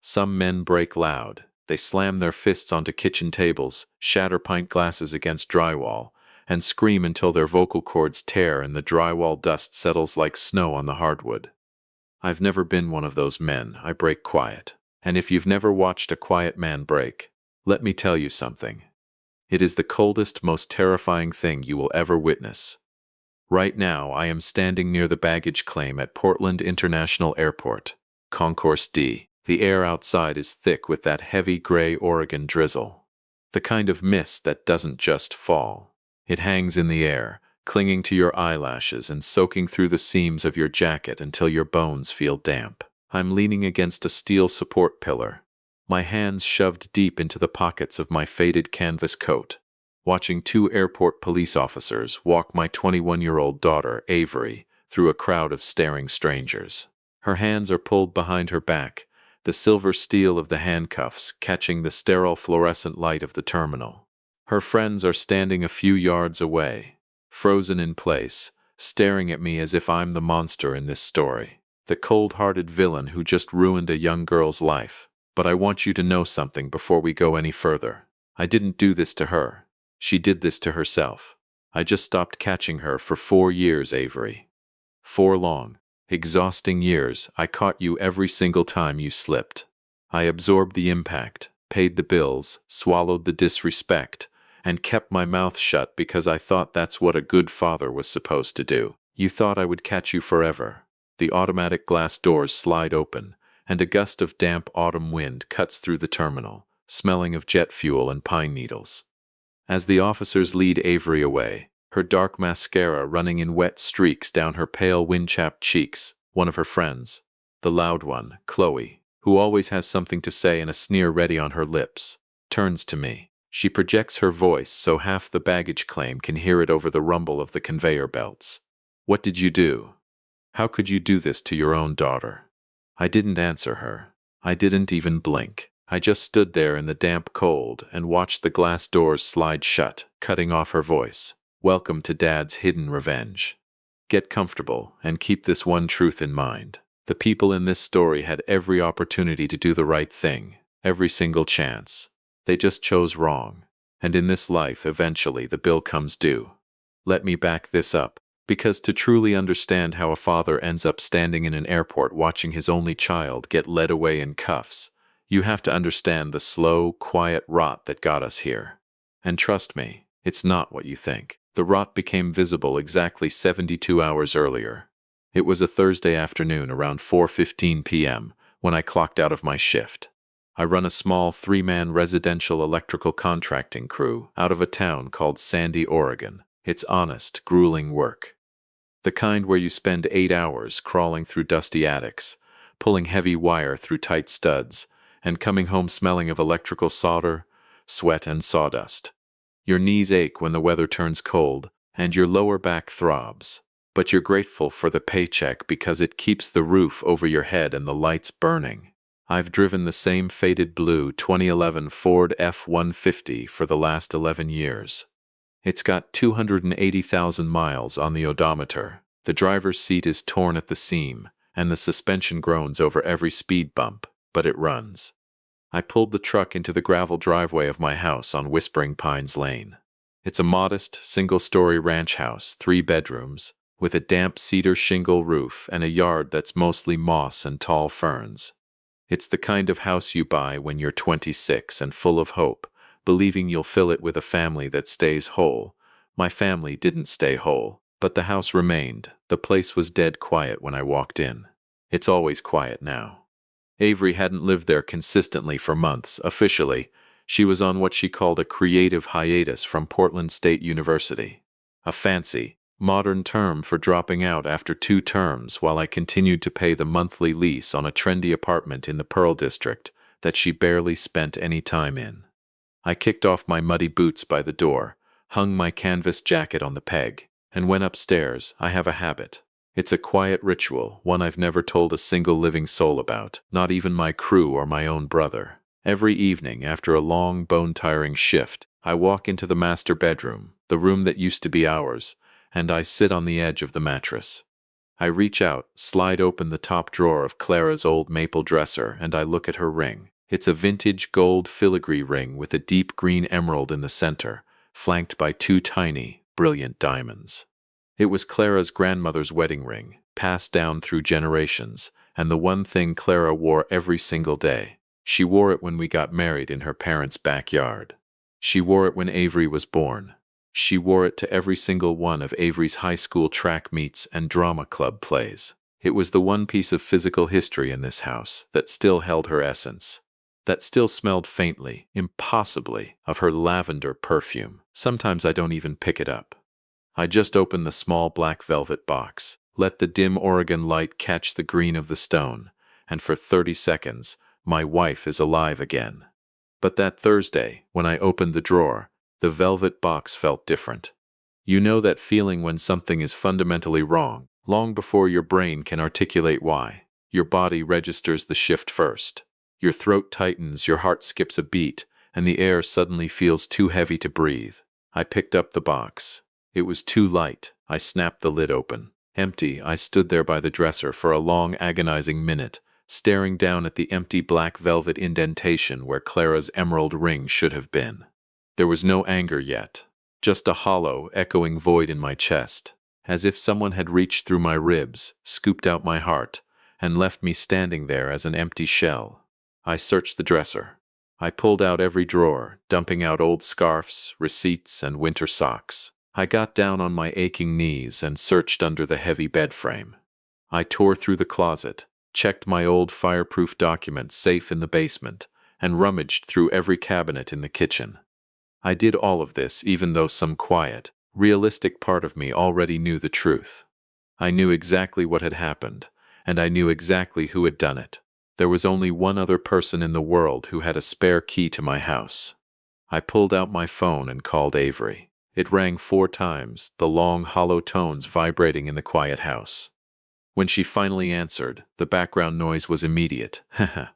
Some men break loud. They slam their fists onto kitchen tables, shatter pint glasses against drywall, and scream until their vocal cords tear and the drywall dust settles like snow on the hardwood. I've never been one of those men. I break quiet. And if you've never watched a quiet man break, let me tell you something. It is the coldest, most terrifying thing you will ever witness. Right now, I am standing near the baggage claim at Portland International Airport, Concourse D. The air outside is thick with that heavy gray Oregon drizzle. The kind of mist that doesn't just fall. It hangs in the air, clinging to your eyelashes and soaking through the seams of your jacket until your bones feel damp. I'm leaning against a steel support pillar, my hands shoved deep into the pockets of my faded canvas coat, watching two airport police officers walk my 21-year-old daughter, Avery, through a crowd of staring strangers. Her hands are pulled behind her back, the silver steel of the handcuffs catching the sterile fluorescent light of the terminal. Her friends are standing a few yards away, frozen in place, staring at me as if I'm the monster in this story, the cold-hearted villain who just ruined a young girl's life. But I want you to know something before we go any further. I didn't do this to her. She did this to herself. I just stopped catching her for 4 years, Avery. 4 long, exhausting years. I caught you every single time you slipped. I absorbed the impact, paid the bills, swallowed the disrespect, and kept my mouth shut because I thought that's what a good father was supposed to do. You thought I would catch you forever. The automatic glass doors slide open, and a gust of damp autumn wind cuts through the terminal, smelling of jet fuel and pine needles. As the officers lead Avery away, her dark mascara running in wet streaks down her pale wind-chapped cheeks, one of her friends, the loud one, Chloe, who always has something to say and a sneer ready on her lips, turns to me. She projects her voice so half the baggage claim can hear it over the rumble of the conveyor belts. What did you do? How could you do this to your own daughter? I didn't answer her. I didn't even blink. I just stood there in the damp cold and watched the glass doors slide shut, cutting off her voice. Welcome to Dad's hidden revenge. Get comfortable and keep this one truth in mind. The people in this story had every opportunity to do the right thing, every single chance. They just chose wrong. And in this life, eventually, the bill comes due. Let me back this up. Because to truly understand how a father ends up standing in an airport watching his only child get led away in cuffs, you have to understand the slow, quiet rot that got us here. And trust me, it's not what you think. The rot became visible exactly 72 hours earlier. It was a Thursday afternoon around 4:15 p.m. when I clocked out of my shift. I run a small 3-man residential electrical contracting crew out of a town called Sandy, Oregon. It's honest, grueling work. The kind where you spend 8 hours crawling through dusty attics, pulling heavy wire through tight studs, and coming home smelling of electrical solder, sweat, and sawdust. Your knees ache when the weather turns cold, and your lower back throbs. But you're grateful for the paycheck because it keeps the roof over your head and the lights burning. I've driven the same faded blue 2011 Ford F-150 for the last 11 years. It's got 280,000 miles on the odometer. The driver's seat is torn at the seam, and the suspension groans over every speed bump, but it runs. I pulled the truck into the gravel driveway of my house on Whispering Pines Lane. It's a modest, single-story ranch house, 3 bedrooms, with a damp cedar shingle roof and a yard that's mostly moss and tall ferns. It's the kind of house you buy when you're 26 and full of hope, believing you'll fill it with a family that stays whole. My family didn't stay whole, but the house remained. The place was dead quiet when I walked in. It's always quiet now. Avery hadn't lived there consistently for months. Officially, she was on what she called a creative hiatus from Portland State University, a fancy, modern term for dropping out after 2 terms while I continued to pay the monthly lease on a trendy apartment in the Pearl District that she barely spent any time in. I kicked off my muddy boots by the door, hung my canvas jacket on the peg, and went upstairs. I have a habit. It's a quiet ritual, one I've never told a single living soul about, not even my crew or my own brother. Every evening, after a long, bone-tiring shift, I walk into the master bedroom, the room that used to be ours, and I sit on the edge of the mattress. I reach out, slide open the top drawer of Clara's old maple dresser, and I look at her ring. It's a vintage gold filigree ring with a deep green emerald in the center, flanked by two tiny, brilliant diamonds. It was Clara's grandmother's wedding ring, passed down through generations, and the one thing Clara wore every single day. She wore it when we got married in her parents' backyard. She wore it when Avery was born. She wore it to every single one of Avery's high school track meets and drama club plays. It was the one piece of physical history in this house that still held her essence, that still smelled faintly, impossibly, of her lavender perfume. Sometimes I don't even pick it up. I just open the small black velvet box, let the dim Oregon light catch the green of the stone, and for 30 seconds, my wife is alive again. But that Thursday, when I opened the drawer, the velvet box felt different. You know that feeling when something is fundamentally wrong, long before your brain can articulate why. Your body registers the shift first. Your throat tightens, your heart skips a beat, and the air suddenly feels too heavy to breathe. I picked up the box. It was too light. I snapped the lid open. Empty, I stood there by the dresser for a long, agonizing minute, staring down at the empty black velvet indentation where Clara's emerald ring should have been. There was no anger yet, just a hollow, echoing void in my chest, as if someone had reached through my ribs, scooped out my heart, and left me standing there as an empty shell. I searched the dresser. I pulled out every drawer, dumping out old scarves, receipts, and winter socks. I got down on my aching knees and searched under the heavy bed frame. I tore through the closet, checked my old fireproof document safe in the basement, and rummaged through every cabinet in the kitchen. I did all of this even though some quiet, realistic part of me already knew the truth. I knew exactly what had happened, and I knew exactly who had done it. There was only one other person in the world who had a spare key to my house. I pulled out my phone and called Avery. It rang 4 times, the long, hollow tones vibrating in the quiet house. When she finally answered, the background noise was immediate.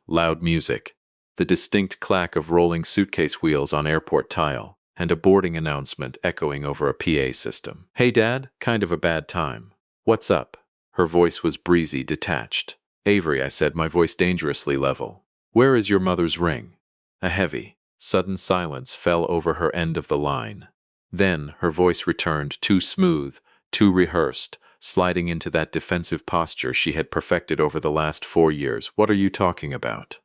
Loud music, the distinct clack of rolling suitcase wheels on airport tile, and a boarding announcement echoing over a PA system. "Hey, Dad, kind of a bad time. What's up?" Her voice was breezy, detached. "Avery," I said, my voice dangerously level. "Where is your mother's ring?" A heavy, sudden silence fell over her end of the line. Then her voice returned, too smooth, too rehearsed, sliding into that defensive posture she had perfected over the last 4 years. "What are you talking about?"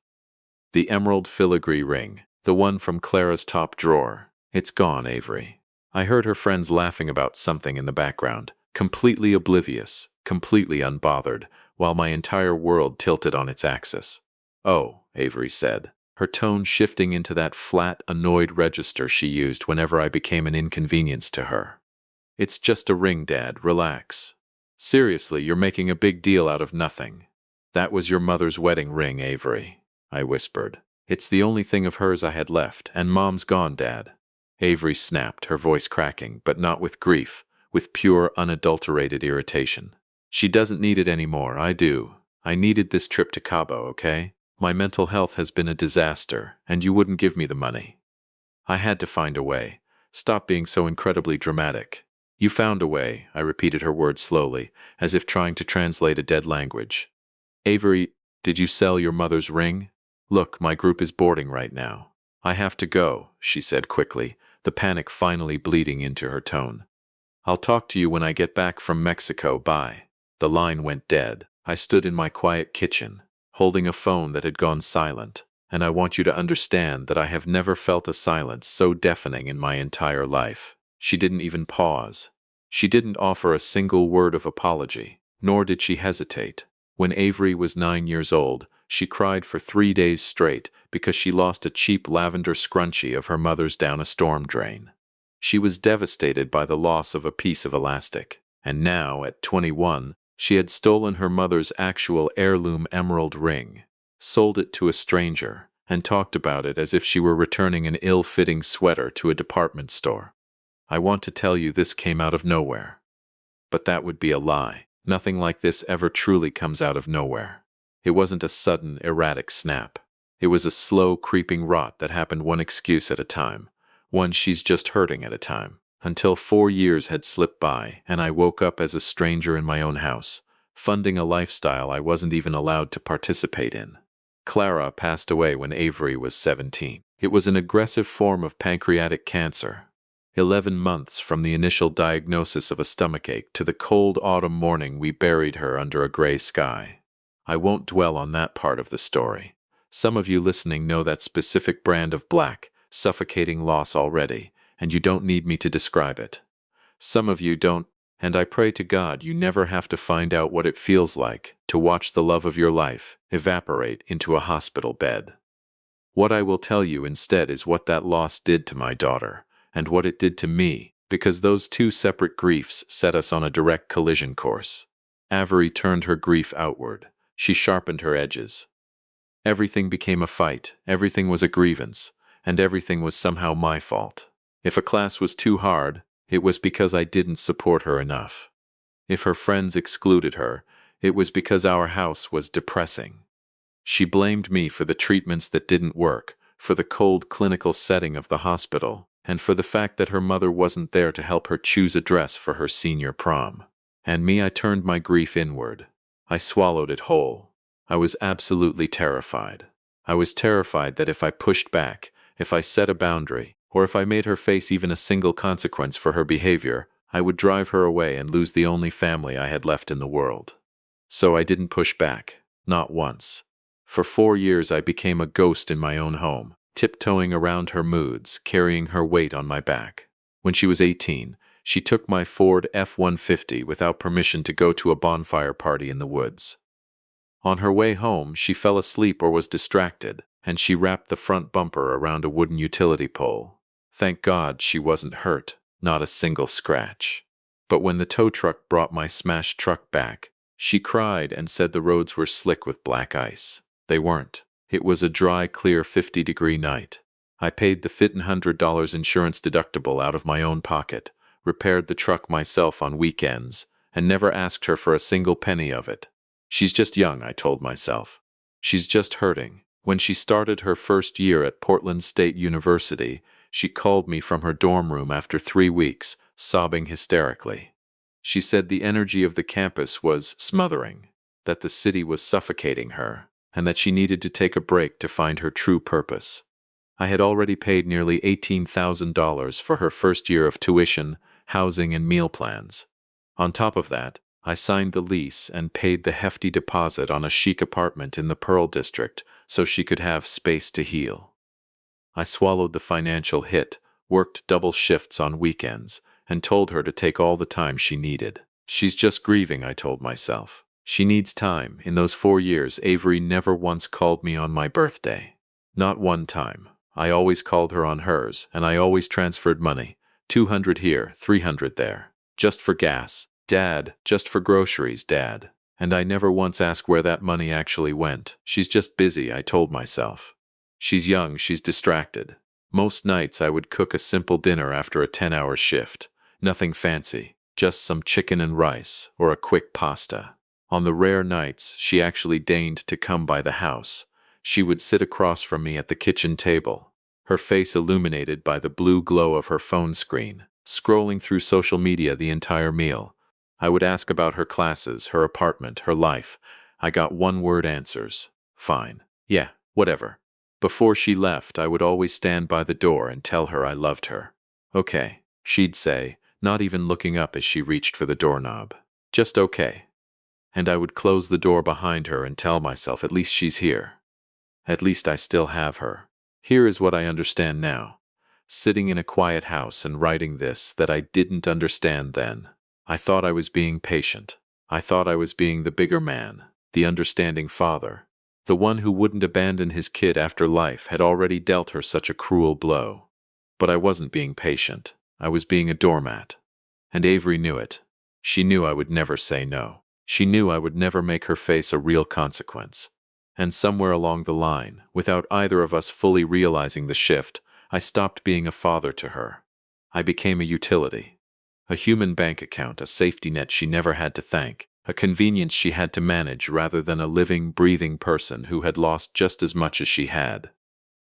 "The emerald filigree ring, the one from Clara's top drawer. It's gone, Avery." I heard her friends laughing about something in the background, completely oblivious, completely unbothered, while my entire world tilted on its axis. "Oh," Avery said, her tone shifting into that flat, annoyed register she used whenever I became an inconvenience to her. "It's just a ring, Dad. Relax. Seriously, you're making a big deal out of nothing." "That was your mother's wedding ring, Avery," I whispered. "It's the only thing of hers I had left, and Mom's gone, Dad." Avery snapped, her voice cracking, but not with grief, with pure, unadulterated irritation. "She doesn't need it anymore. I do. I needed this trip to Cabo, okay? My mental health has been a disaster, and you wouldn't give me the money. I had to find a way. Stop being so incredibly dramatic." "You found a way," I repeated her words slowly, as if trying to translate a dead language. "Avery, did you sell your mother's ring? Look, my group is boarding right now." "I have to go," she said quickly, the panic finally bleeding into her tone. "I'll talk to you when I get back from Mexico. Bye." The line went dead. I stood in my quiet kitchen, holding a phone that had gone silent, and I want you to understand that I have never felt a silence so deafening in my entire life. She didn't even pause. She didn't offer a single word of apology, nor did she hesitate. When Avery was 9 years old, she cried for 3 days straight because she lost a cheap lavender scrunchie of her mother's down a storm drain. She was devastated by the loss of a piece of elastic, and now, at 21, she had stolen her mother's actual heirloom emerald ring, sold it to a stranger, and talked about it as if she were returning an ill-fitting sweater to a department store. I want to tell you this came out of nowhere. But that would be a lie. Nothing like this ever truly comes out of nowhere. It wasn't a sudden, erratic snap. It was a slow, creeping rot that happened one excuse at a time, one "she's just hurting" at a time, until 4 years had slipped by and I woke up as a stranger in my own house, funding a lifestyle I wasn't even allowed to participate in. Clara passed away when Avery was 17. It was an aggressive form of pancreatic cancer. 11 months from the initial diagnosis of a stomachache to the cold autumn morning we buried her under a gray sky. I won't dwell on that part of the story. Some of you listening know that specific brand of black, suffocating loss already, and you don't need me to describe it. Some of you don't, and I pray to God you never have to find out what it feels like to watch the love of your life evaporate into a hospital bed. What I will tell you instead is what that loss did to my daughter, and what it did to me, because those two separate griefs set us on a direct collision course. Avery turned her grief outward. She sharpened her edges. Everything became a fight, everything was a grievance, and everything was somehow my fault. If a class was too hard, it was because I didn't support her enough. If her friends excluded her, it was because our house was depressing. She blamed me for the treatments that didn't work, for the cold clinical setting of the hospital, and for the fact that her mother wasn't there to help her choose a dress for her senior prom. And me, I turned my grief inward. I swallowed it whole. I was absolutely terrified. I was terrified that if I pushed back, if I set a boundary, or if I made her face even a single consequence for her behavior, I would drive her away and lose the only family I had left in the world. So I didn't push back, not once. For 4 years I became a ghost in my own home, tiptoeing around her moods, carrying her weight on my back. When she was 18, she took my Ford F-150 without permission to go to a bonfire party in the woods. On her way home, she fell asleep or was distracted, and she wrapped the front bumper around a wooden utility pole. Thank God she wasn't hurt, not a single scratch. But when the tow truck brought my smashed truck back, she cried and said the roads were slick with black ice. They weren't. It was a dry, clear 50-degree night. I paid the $1,500 insurance deductible out of my own pocket, repaired the truck myself on weekends, and never asked her for a single penny of it. She's just young, I told myself. She's just hurting. When she started her first year at Portland State University, she called me from her dorm room after 3 weeks, sobbing hysterically. She said the energy of the campus was smothering, that the city was suffocating her, and that she needed to take a break to find her true purpose. I had already paid nearly $18,000 for her first year of tuition, housing, and meal plans. On top of that, I signed the lease and paid the hefty deposit on a chic apartment in the Pearl District so she could have space to heal. I swallowed the financial hit, worked double shifts on weekends, and told her to take all the time she needed. She's just grieving, I told myself. She needs time. In those 4 years, Avery never once called me on my birthday. Not one time. I always called her on hers, and I always transferred money. $200 here, $300 there. Just for gas. Dad, just for groceries, Dad. And I never once asked where that money actually went. She's just busy, I told myself. She's young, she's distracted. Most nights I would cook a simple dinner after a 10-hour shift. Nothing fancy, just some chicken and rice, or a quick pasta. On the rare nights she actually deigned to come by the house, she would sit across from me at the kitchen table, her face illuminated by the blue glow of her phone screen, scrolling through social media the entire meal. I would ask about her classes, her apartment, her life. I got one-word answers. Fine. Yeah, whatever. Before she left, I would always stand by the door and tell her I loved her. Okay, she'd say, not even looking up as she reached for the doorknob. Just okay. And I would close the door behind her and tell myself, at least she's here. At least I still have her. Here is what I understand now. Sitting in a quiet house and writing this that I didn't understand then. I thought I was being patient. I thought I was being the bigger man, the understanding father. The one who wouldn't abandon his kid after life had already dealt her such a cruel blow. But I wasn't being patient. I was being a doormat. And Avery knew it. She knew I would never say no. She knew I would never make her face a real consequence. And somewhere along the line, without either of us fully realizing the shift, I stopped being a father to her. I became a utility. A human bank account, a safety net she never had to thank, a convenience she had to manage rather than a living, breathing person who had lost just as much as she had.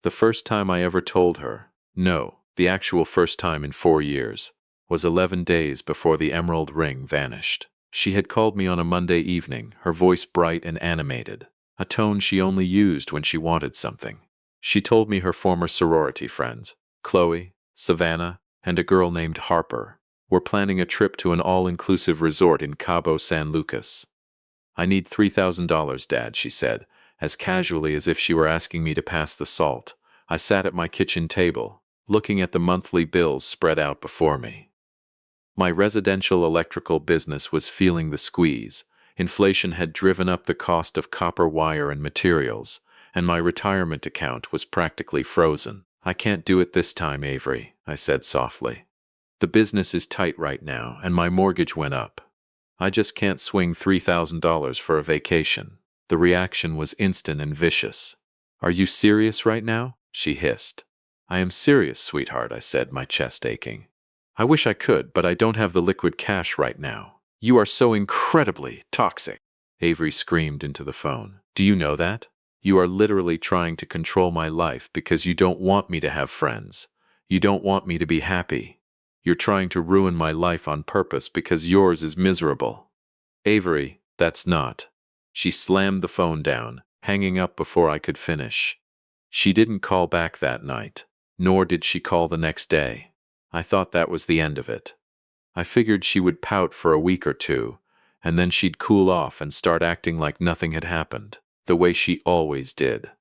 The first time I ever told her, no, the actual first time in 4 years, was 11 days before the emerald ring vanished. She had called me on a Monday evening, her voice bright and animated, a tone she only used when she wanted something. She told me her former sorority friends, Chloe, Savannah, and a girl named Harper, were planning a trip to an all-inclusive resort in Cabo San Lucas. "I need $3,000, Dad," she said, as casually as if she were asking me to pass the salt. I sat at my kitchen table, looking at the monthly bills spread out before me. My residential electrical business was feeling the squeeze. Inflation had driven up the cost of copper wire and materials, and my retirement account was practically frozen. "I can't do it this time, Avery," I said softly. "The business is tight right now, and my mortgage went up. I just can't swing $3,000 for a vacation." The reaction was instant and vicious. "Are you serious right now?" she hissed. "I am serious, sweetheart," I said, my chest aching. "I wish I could, but I don't have the liquid cash right now." "You are so incredibly toxic," Avery screamed into the phone. "Do you know that? You are literally trying to control my life because you don't want me to have friends. You don't want me to be happy. You're trying to ruin my life on purpose because yours is miserable." "Avery, that's not." She slammed the phone down, hanging up before I could finish. She didn't call back that night, nor did she call the next day. I thought that was the end of it. I figured she would pout for a week or two, and then she'd cool off and start acting like nothing had happened, the way she always did.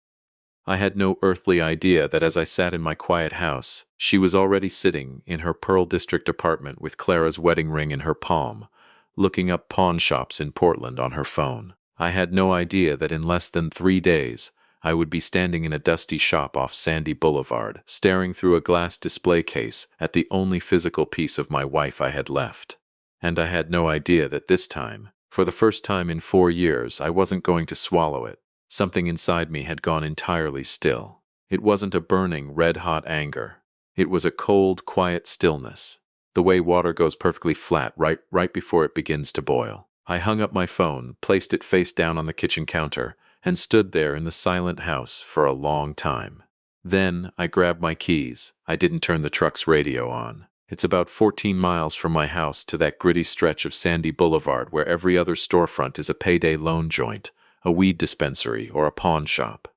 I had no earthly idea that as I sat in my quiet house, she was already sitting in her Pearl District apartment with Clara's wedding ring in her palm, looking up pawn shops in Portland on her phone. I had no idea that in less than 3 days, I would be standing in a dusty shop off Sandy Boulevard, staring through a glass display case at the only physical piece of my wife I had left. And I had no idea that this time, for the first time in 4 years, I wasn't going to swallow it. Something inside me had gone entirely still. It wasn't a burning, red-hot anger. It was a cold, quiet stillness, the way water goes perfectly flat right before it begins to boil. I hung up my phone, placed it face down on the kitchen counter, and stood there in the silent house for a long time. Then I grabbed my keys. I didn't turn the truck's radio on. It's about 14 miles from my house to that gritty stretch of Sandy Boulevard where every other storefront is a payday loan joint, a weed dispensary, or a pawn shop.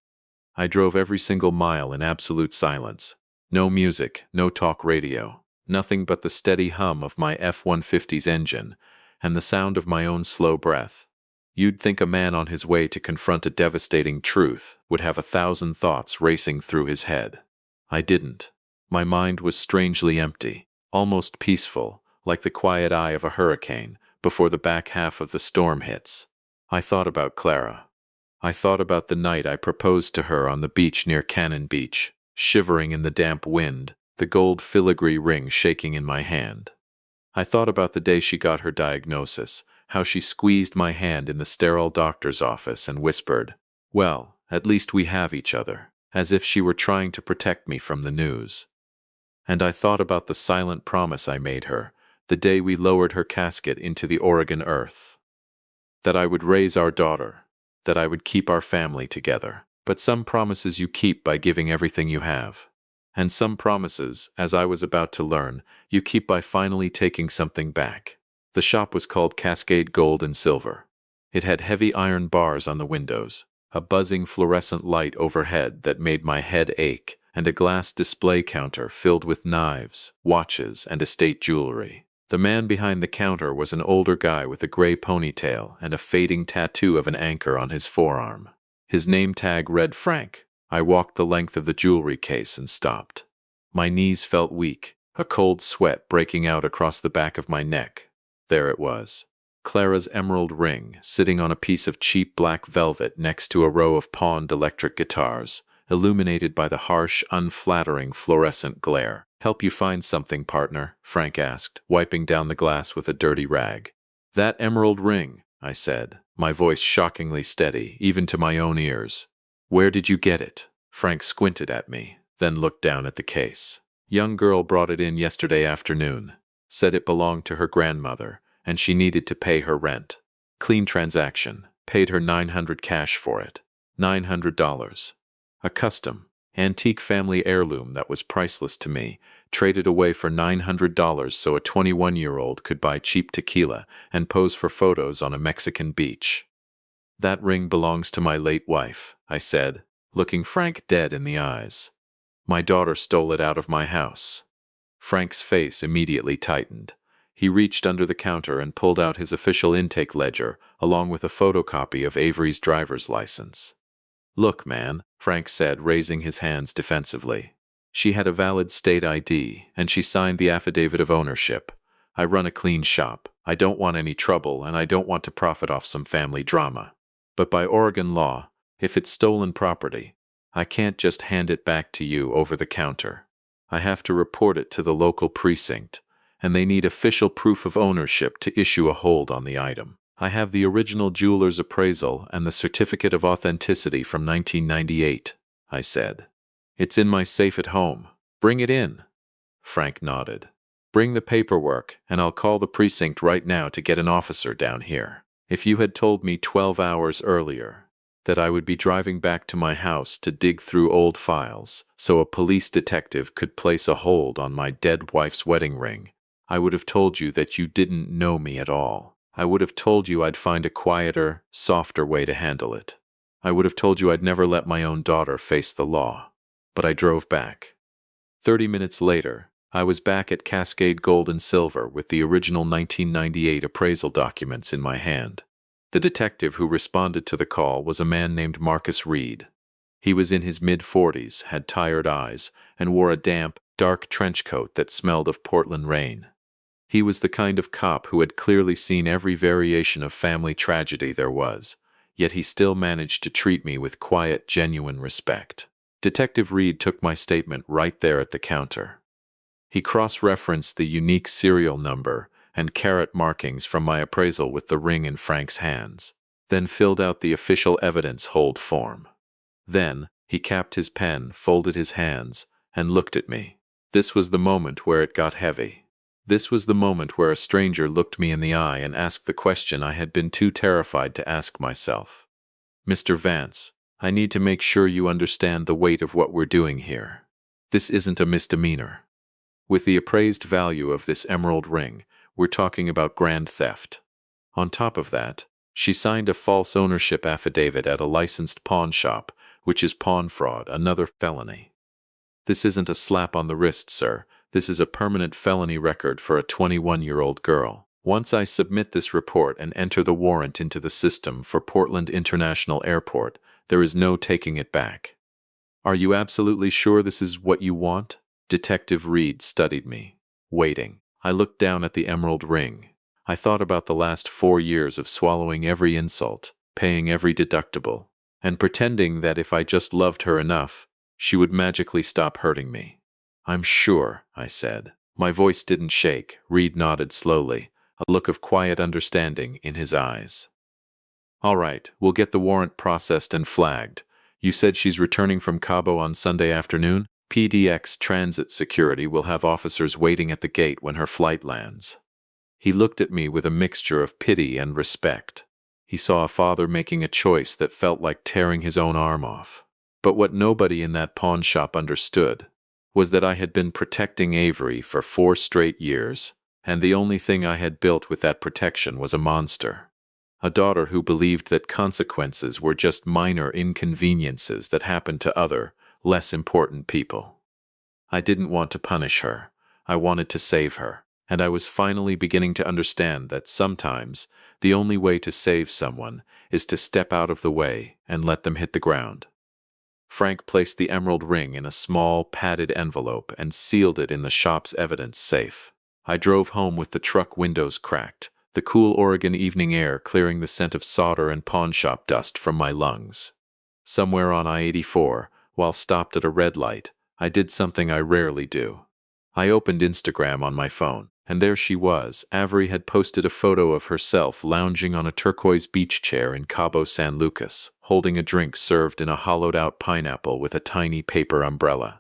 I drove every single mile in absolute silence. No music, no talk radio, nothing but the steady hum of my F-150's engine and the sound of my own slow breath. You'd think a man on his way to confront a devastating truth would have 1,000 thoughts racing through his head. I didn't. My mind was strangely empty, almost peaceful, like the quiet eye of a hurricane before the back half of the storm hits. I thought about Clara. I thought about the night I proposed to her on the beach near Cannon Beach, shivering in the damp wind, the gold filigree ring shaking in my hand. I thought about the day she got her diagnosis, how she squeezed my hand in the sterile doctor's office and whispered, "Well, at least we have each other," as if she were trying to protect me from the news. And I thought about the silent promise I made her, the day we lowered her casket into the Oregon earth. That I would raise our daughter, that I would keep our family together. But some promises you keep by giving everything you have. And some promises, as I was about to learn, you keep by finally taking something back. The shop was called Cascade Gold and Silver. It had heavy iron bars on the windows, a buzzing fluorescent light overhead that made my head ache, and a glass display counter filled with knives, watches, and estate jewelry. The man behind the counter was an older guy with a gray ponytail and a fading tattoo of an anchor on his forearm. His name tag read Frank. I walked the length of the jewelry case and stopped. My knees felt weak, a cold sweat breaking out across the back of my neck. There it was. Clara's emerald ring, sitting on a piece of cheap black velvet next to a row of pawned electric guitars, illuminated by the harsh, unflattering fluorescent glare. "Help you find something, partner?" Frank asked, wiping down the glass with a dirty rag. "That emerald ring," I said, my voice shockingly steady, even to my own ears. "Where did you get it?" Frank squinted at me, then looked down at the case. "Young girl brought it in yesterday afternoon. Said it belonged to her grandmother, and she needed to pay her rent. Clean transaction. Paid her $900 cash for it. $900. A custom. Antique family heirloom that was priceless to me, traded away for $900 so a 21-year-old could buy cheap tequila and pose for photos on a Mexican beach. That ring belongs to my late wife, I said, looking Frank dead in the eyes. My daughter stole it out of my house. Frank's face immediately tightened. He reached under the counter and pulled out his official intake ledger, along with a photocopy of Avery's driver's license. Look, man, Frank said, raising his hands defensively. She had a valid state ID, and she signed the affidavit of ownership. I run a clean shop. I don't want any trouble, and I don't want to profit off some family drama. But by Oregon law, if it's stolen property, I can't just hand it back to you over the counter. I have to report it to the local precinct, and they need official proof of ownership to issue a hold on the item. I have the original jeweler's appraisal and the certificate of authenticity from 1998, I said. It's in my safe at home. Bring it in. Frank nodded. Bring the paperwork, and I'll call the precinct right now to get an officer down here. If you had told me 12 hours earlier that I would be driving back to my house to dig through old files so a police detective could place a hold on my dead wife's wedding ring, I would have told you that you didn't know me at all. I would have told you I'd find a quieter, softer way to handle it. I would have told you I'd never let my own daughter face the law. But I drove back. 30 minutes later, I was back at Cascade Gold and Silver with the original 1998 appraisal documents in my hand. The detective who responded to the call was a man named Marcus Reed. He was in his mid-40s, had tired eyes, and wore a damp, dark trench coat that smelled of Portland rain. He was the kind of cop who had clearly seen every variation of family tragedy there was, yet he still managed to treat me with quiet, genuine respect. Detective Reed took my statement right there at the counter. He cross-referenced the unique serial number and carat markings from my appraisal with the ring in Frank's hands, then filled out the official evidence hold form. Then, he capped his pen, folded his hands, and looked at me. This was the moment where it got heavy. This was the moment where a stranger looked me in the eye and asked the question I had been too terrified to ask myself. Mr. Vance, I need to make sure you understand the weight of what we're doing here. This isn't a misdemeanor. With the appraised value of this emerald ring, we're talking about grand theft. On top of that, she signed a false ownership affidavit at a licensed pawn shop, which is pawn fraud, another felony. This isn't a slap on the wrist, sir. This is a permanent felony record for a 21-year-old girl. Once I submit this report and enter the warrant into the system for Portland International Airport, there is no taking it back. Are you absolutely sure this is what you want? Detective Reed studied me, waiting. I looked down at the emerald ring. I thought about the last 4 years of swallowing every insult, paying every deductible, and pretending that if I just loved her enough, she would magically stop hurting me. I'm sure, I said. My voice didn't shake. Reed nodded slowly, a look of quiet understanding in his eyes. All right, we'll get the warrant processed and flagged. You said she's returning from Cabo on Sunday afternoon? PDX Transit Security will have officers waiting at the gate when her flight lands. He looked at me with a mixture of pity and respect. He saw a father making a choice that felt like tearing his own arm off. But what nobody in that pawn shop understood was that I had been protecting Avery for 4 straight years, and the only thing I had built with that protection was a monster. A daughter who believed that consequences were just minor inconveniences that happened to other, less important people. I didn't want to punish her. I wanted to save her, and I was finally beginning to understand that sometimes the only way to save someone is to step out of the way and let them hit the ground. Frank placed the emerald ring in a small, padded envelope and sealed it in the shop's evidence safe. I drove home with the truck windows cracked, the cool Oregon evening air clearing the scent of solder and pawnshop dust from my lungs. Somewhere on I-84, while stopped at a red light, I did something I rarely do. I opened Instagram on my phone, and there she was. Avery had posted a photo of herself lounging on a turquoise beach chair in Cabo San Lucas, holding a drink served in a hollowed-out pineapple with a tiny paper umbrella.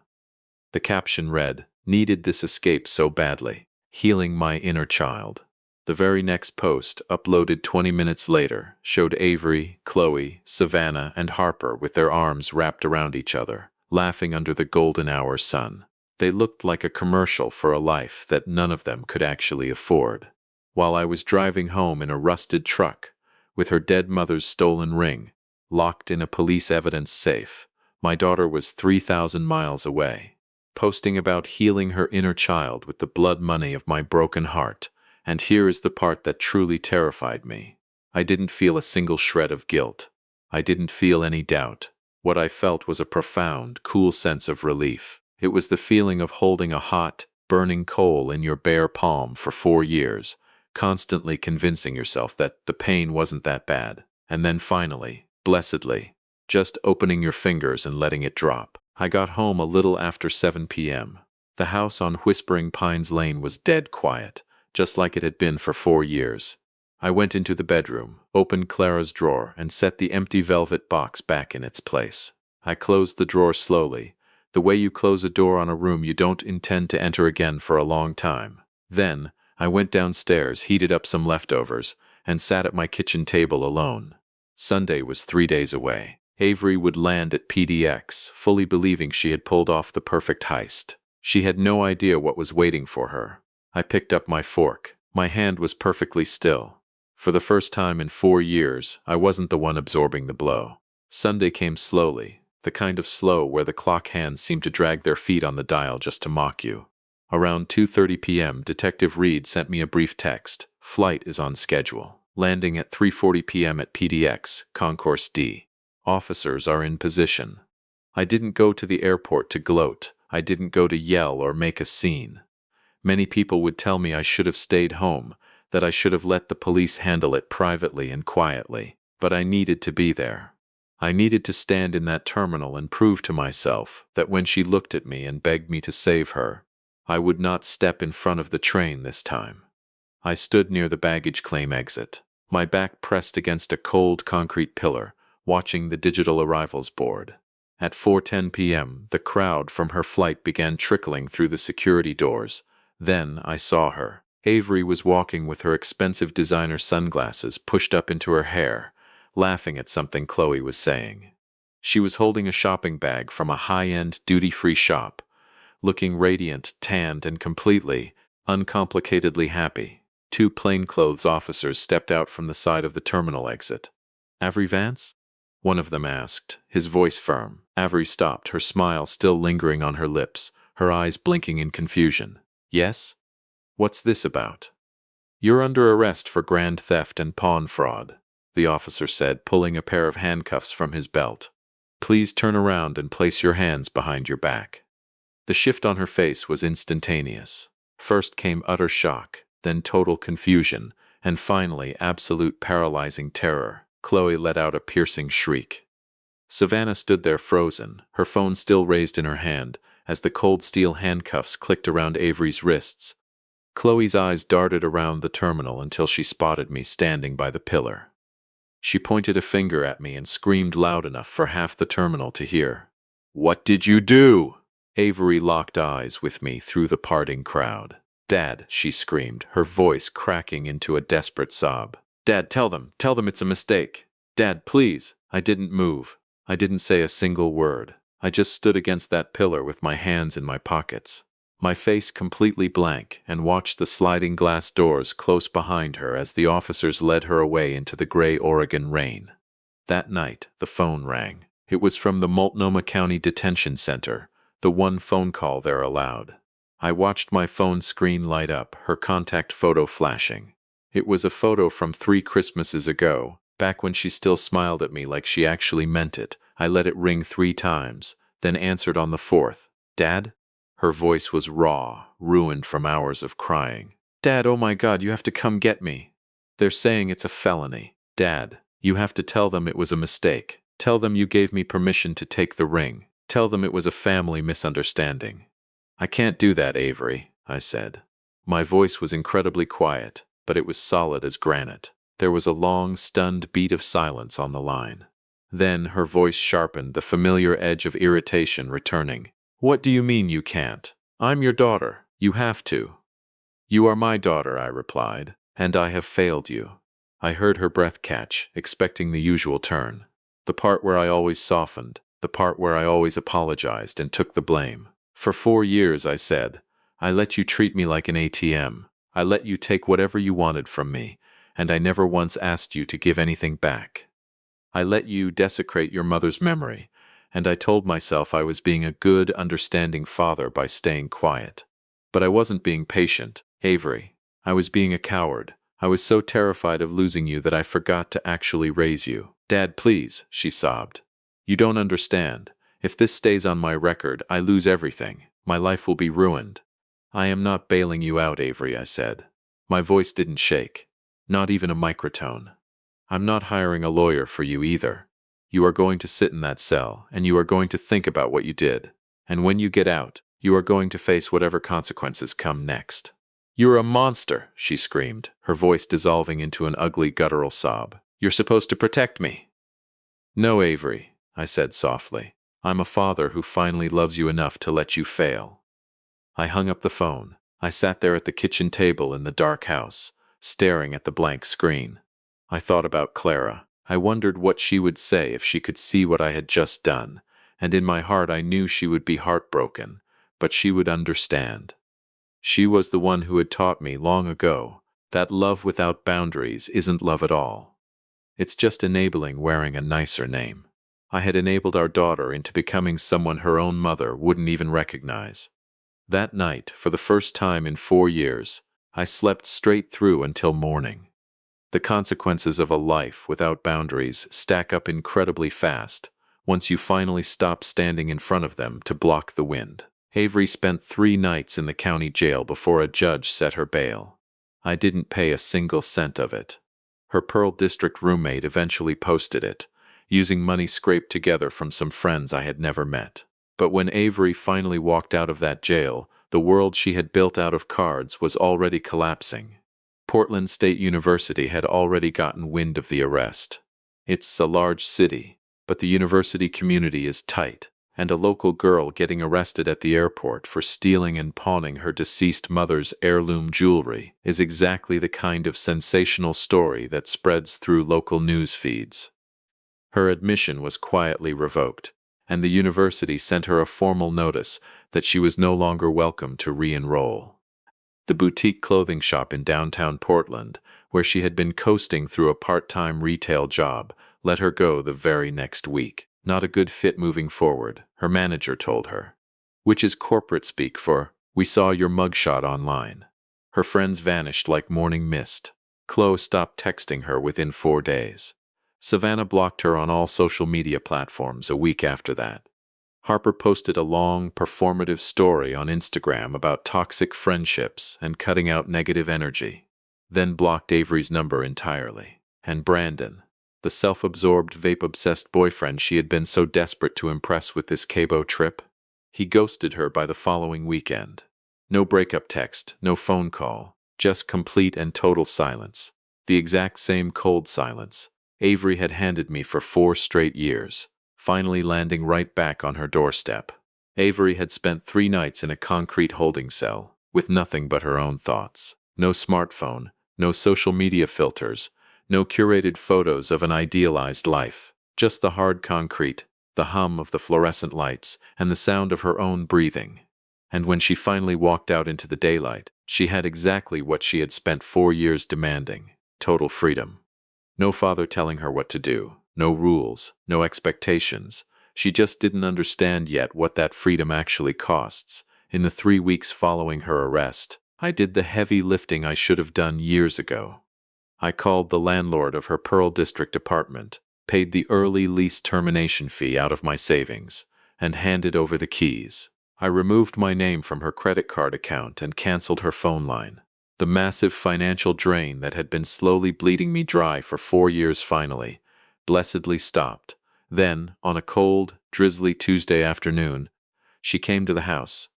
The caption read, "Needed this escape so badly. Healing my inner child." The very next post, uploaded 20 minutes later, showed Avery, Chloe, Savannah, and Harper with their arms wrapped around each other, laughing under the golden hour sun. They looked like a commercial for a life that none of them could actually afford. While I was driving home in a rusted truck, with her dead mother's stolen ring, locked in a police evidence safe, my daughter was 3,000 miles away, posting about healing her inner child with the blood money of my broken heart. And here is the part that truly terrified me. I didn't feel a single shred of guilt. I didn't feel any doubt. What I felt was a profound, cool sense of relief. It was the feeling of holding a hot, burning coal in your bare palm for 4 years, constantly convincing yourself that the pain wasn't that bad. And then finally, blessedly, just opening your fingers and letting it drop. I got home a little after 7 p.m. The house on Whispering Pines Lane was dead quiet, just like it had been for 4 years. I went into the bedroom, opened Clara's drawer, and set the empty velvet box back in its place. I closed the drawer slowly, the way you close a door on a room you don't intend to enter again for a long time. Then, I went downstairs, heated up some leftovers, and sat at my kitchen table alone. Sunday was 3 days away. Avery would land at PDX, fully believing she had pulled off the perfect heist. She had no idea what was waiting for her. I picked up my fork. My hand was perfectly still. For the first time in 4 years, I wasn't the one absorbing the blow. Sunday came slowly, the kind of slow where the clock hands seem to drag their feet on the dial just to mock you. Around 2:30 p.m., Detective Reed sent me a brief text. Flight is on schedule. Landing at 3:40 p.m. at PDX, Concourse D. Officers are in position. I didn't go to the airport to gloat. I didn't go to yell or make a scene. Many people would tell me I should have stayed home, that I should have let the police handle it privately and quietly. But I needed to be there. I needed to stand in that terminal and prove to myself that when she looked at me and begged me to save her, I would not step in front of the train this time. I stood near the baggage claim exit, my back pressed against a cold concrete pillar, watching the digital arrivals board. At 4:10 p.m., the crowd from her flight began trickling through the security doors. Then I saw her. Avery was walking with her expensive designer sunglasses pushed up into her hair, laughing at something Chloe was saying. She was holding a shopping bag from a high-end duty-free shop, looking radiant, tanned, and completely, uncomplicatedly happy. 2 plainclothes officers stepped out from the side of the terminal exit. "Avery Vance?" one of them asked, his voice firm. Avery stopped, her smile still lingering on her lips, her eyes blinking in confusion. "Yes? What's this about?" "You're under arrest for grand theft and pawn fraud," the officer said, pulling a pair of handcuffs from his belt. "Please turn around and place your hands behind your back." The shift on her face was instantaneous. First came utter shock, then total confusion, and finally absolute paralyzing terror. Chloe let out a piercing shriek. Savannah stood there frozen, her phone still raised in her hand, as the cold steel handcuffs clicked around Avery's wrists. Chloe's eyes darted around the terminal until she spotted me standing by the pillar. She pointed a finger at me and screamed loud enough for half the terminal to hear. "What did you do?" Avery locked eyes with me through the parting crowd. "Dad," she screamed, her voice cracking into a desperate sob. "Dad, tell them it's a mistake. Dad, please." I didn't move. I didn't say a single word. I just stood against that pillar with my hands in my pockets, my face completely blank, and watched the sliding glass doors close behind her as the officers led her away into the gray Oregon rain. That night, the phone rang. It was from the Multnomah County Detention Center, the one phone call they're allowed. I watched my phone screen light up, her contact photo flashing. It was a photo from 3 Christmases ago, back when she still smiled at me like she actually meant it. I let it ring 3 times, then answered on the 4th. "Dad?" Her voice was raw, ruined from hours of crying. "Dad, oh my God, you have to come get me. They're saying it's a felony. Dad, you have to tell them it was a mistake. Tell them you gave me permission to take the ring. Tell them it was a family misunderstanding." "I can't do that, Avery," I said. My voice was incredibly quiet, but it was solid as granite. There was a long, stunned beat of silence on the line. Then her voice sharpened, the familiar edge of irritation returning. "What do you mean you can't? I'm your daughter. You have to." "You are my daughter," I replied, "and I have failed you." I heard her breath catch, expecting the usual turn, the part where I always softened. The part where I always apologized and took the blame. For 4 years, I said, I let you treat me like an ATM. I let you take whatever you wanted from me, and I never once asked you to give anything back. I let you desecrate your mother's memory, and I told myself I was being a good, understanding father by staying quiet. But I wasn't being patient, Avery. I was being a coward. I was so terrified of losing you that I forgot to actually raise you. Dad, please, she sobbed. You don't understand. If this stays on my record, I lose everything. My life will be ruined. I am not bailing you out, Avery, I said. My voice didn't shake, not even a microtone. I'm not hiring a lawyer for you either. You are going to sit in that cell, and you are going to think about what you did. And when you get out, you are going to face whatever consequences come next. You're a monster, she screamed, her voice dissolving into an ugly guttural sob. You're supposed to protect me. No, Avery, I said softly. I'm a father who finally loves you enough to let you fail. I hung up the phone. I sat there at the kitchen table in the dark house, staring at the blank screen. I thought about Clara. I wondered what she would say if she could see what I had just done, and in my heart I knew she would be heartbroken, but she would understand. She was the one who had taught me long ago that love without boundaries isn't love at all. It's just enabling wearing a nicer name. I had enabled our daughter into becoming someone her own mother wouldn't even recognize. That night, for the first time in 4 years, I slept straight through until morning. The consequences of a life without boundaries stack up incredibly fast once you finally stop standing in front of them to block the wind. Avery spent 3 nights in the county jail before a judge set her bail. I didn't pay a single cent of it. Her Pearl District roommate eventually posted it, using money scraped together from some friends I had never met. But when Avery finally walked out of that jail, the world she had built out of cards was already collapsing. Portland State University had already gotten wind of the arrest. It's a large city, but the university community is tight, and a local girl getting arrested at the airport for stealing and pawning her deceased mother's heirloom jewelry is exactly the kind of sensational story that spreads through local news feeds. Her admission was quietly revoked, and the university sent her a formal notice that she was no longer welcome to re-enroll. The boutique clothing shop in downtown Portland, where she had been coasting through a part-time retail job, let her go the very next week. Not a good fit moving forward, her manager told her. Which is corporate speak for, we saw your mugshot online. Her friends vanished like morning mist. Chloe stopped texting her within 4 days. Savannah blocked her on all social media platforms a week after that. Harper posted a long, performative story on Instagram about toxic friendships and cutting out negative energy, then blocked Avery's number entirely. And Brandon, the self-absorbed, vape-obsessed boyfriend she had been so desperate to impress with this Cabo trip, he ghosted her by the following weekend. No breakup text, no phone call, just complete and total silence. The exact same cold silence Avery had handed me for 4 straight years. Finally landing right back on her doorstep. Avery had spent 3 nights in a concrete holding cell, with nothing but her own thoughts. No smartphone, no social media filters, no curated photos of an idealized life. Just the hard concrete, the hum of the fluorescent lights, and the sound of her own breathing. And when she finally walked out into the daylight, she had exactly what she had spent 4 years demanding: total freedom. No father telling her what to do. No rules, no expectations. She just didn't understand yet what that freedom actually costs. In the 3 weeks following her arrest, I did the heavy lifting I should have done years ago. I called the landlord of her Pearl District apartment, paid the early lease termination fee out of my savings, and handed over the keys. I removed my name from her credit card account and canceled her phone line. The massive financial drain that had been slowly bleeding me dry for 4 years finally, blessedly stopped. Then, on a cold, drizzly Tuesday afternoon, she came to the house.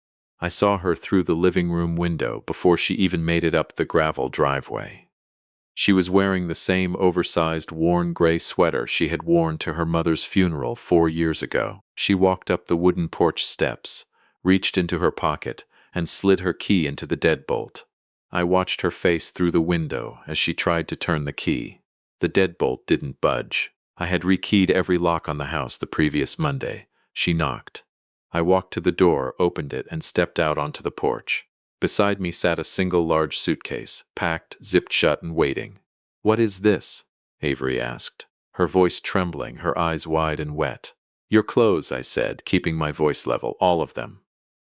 I saw her through the living room window before she even made it up the gravel driveway. She was wearing the same oversized, worn gray sweater she had worn to her mother's funeral 4 years ago. She walked up the wooden porch steps, reached into her pocket, and slid her key into the deadbolt. I watched her face through the window as she tried to turn the key. The deadbolt didn't budge. I had rekeyed every lock on the house the previous Monday, She knocked. I walked to the door, opened it, and stepped out onto the porch. Beside me sat a single large suitcase, packed, zipped shut, and waiting. "What is this?" Avery asked, her voice trembling, her eyes wide and wet. "Your clothes," I said, keeping my voice level, "all of them."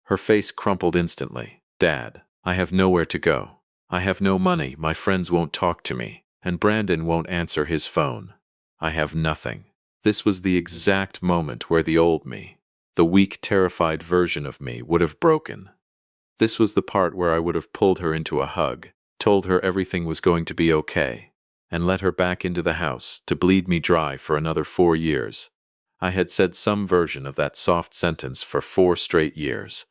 Her face crumpled instantly. "Dad, I have nowhere to go. I have no money, my friends won't talk to me, and Brandon won't answer his phone. I have nothing." This was the exact moment where the old me, the weak, terrified version of me, would have broken. This was the part where I would have pulled her into a hug, told her everything was going to be okay, and let her back into the house to bleed me dry for another 4 years. I had said some version of that soft sentence for 4 straight years,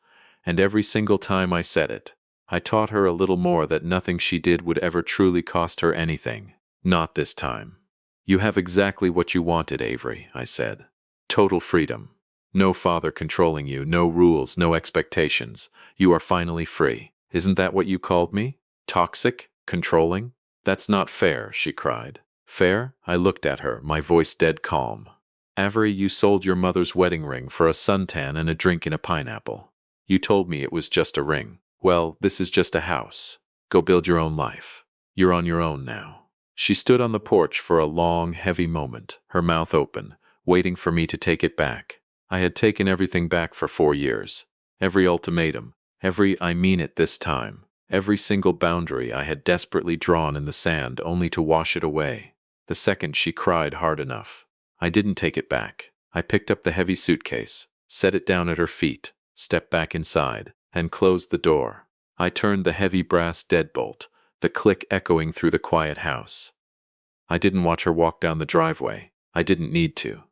and every single time I said it, I taught her a little more that nothing she did would ever truly cost her anything. Not this time. "You have exactly what you wanted, Avery," I said. "Total freedom. No father controlling you, no rules, no expectations. You are finally free. Isn't that what you called me? Toxic? Controlling?" "That's not fair," she cried. "Fair?" I looked at her, my voice dead calm. "Avery, you sold your mother's wedding ring for a suntan and a drink in a pineapple. You told me it was just a ring. Well, this is just a house. Go build your own life. You're on your own now." She stood on the porch for a long, heavy moment, her mouth open, waiting for me to take it back. I had taken everything back for 4 years. Every ultimatum, I mean it this time, every single boundary I had desperately drawn in the sand only to wash it away. The second she cried hard enough, I didn't take it back. I picked up the heavy suitcase, set it down at her feet, stepped back inside, and closed the door. I turned the heavy brass deadbolt, the click echoing through the quiet house. I didn't watch her walk down the driveway. I didn't need to.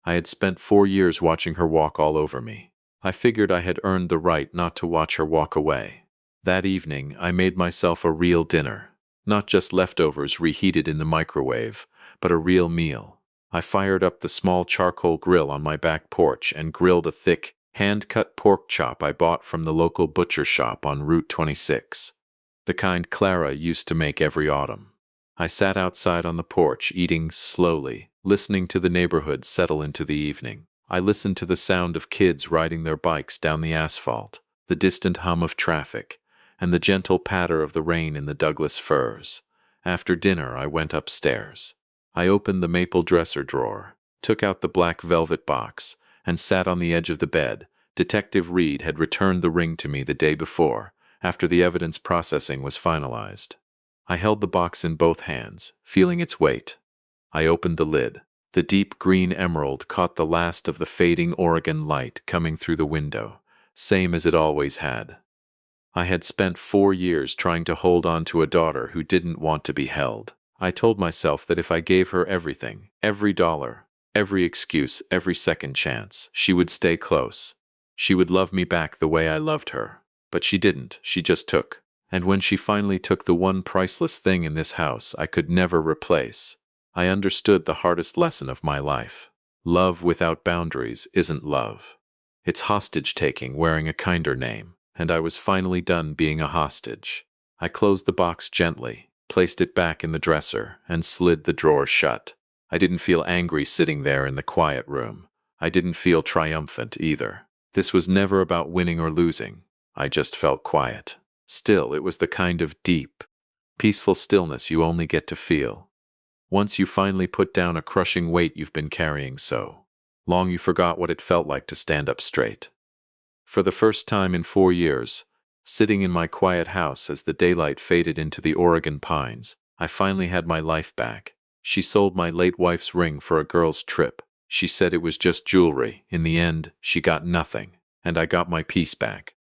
I had spent 4 years watching her walk all over me. I figured I had earned the right not to watch her walk away. That evening, I made myself a real dinner. Not just leftovers reheated in the microwave, but a real meal. I fired up the small charcoal grill on my back porch and grilled a thick, hand-cut pork chop I bought from the local butcher shop on Route 26. The kind Clara used to make every autumn. I sat outside on the porch, eating slowly, listening to the neighborhood settle into the evening. I listened to the sound of kids riding their bikes down the asphalt, the distant hum of traffic, and the gentle patter of the rain in the Douglas firs. After dinner, I went upstairs. I opened the maple dresser drawer, took out the black velvet box, and sat on the edge of the bed. Detective Reed had returned the ring to me the day before, after the evidence processing was finalized. I held the box in both hands, feeling its weight. I opened the lid. The deep green emerald caught the last of the fading Oregon light coming through the window, same as it always had. I had spent 4 years trying to hold on to a daughter who didn't want to be held. I told myself that if I gave her everything, every dollar, every excuse, every second chance, she would stay close. She would love me back the way I loved her. But she didn't, she just took. And when she finally took the one priceless thing in this house I could never replace, I understood the hardest lesson of my life. Love without boundaries isn't love. It's hostage-taking wearing a kinder name, and I was finally done being a hostage. I closed the box gently, placed it back in the dresser, and slid the drawer shut. I didn't feel angry sitting there in the quiet room. I didn't feel triumphant either. This was never about winning or losing. I just felt quiet. Still, it was the kind of deep, peaceful stillness you only get to feel once you finally put down a crushing weight you've been carrying so long you forgot what it felt like to stand up straight. For the first time in 4 years, sitting in my quiet house as the daylight faded into the Oregon pines, I finally had my life back. She sold my late wife's ring for a girl's trip. She said it was just jewelry. In the end, she got nothing, and I got my peace back.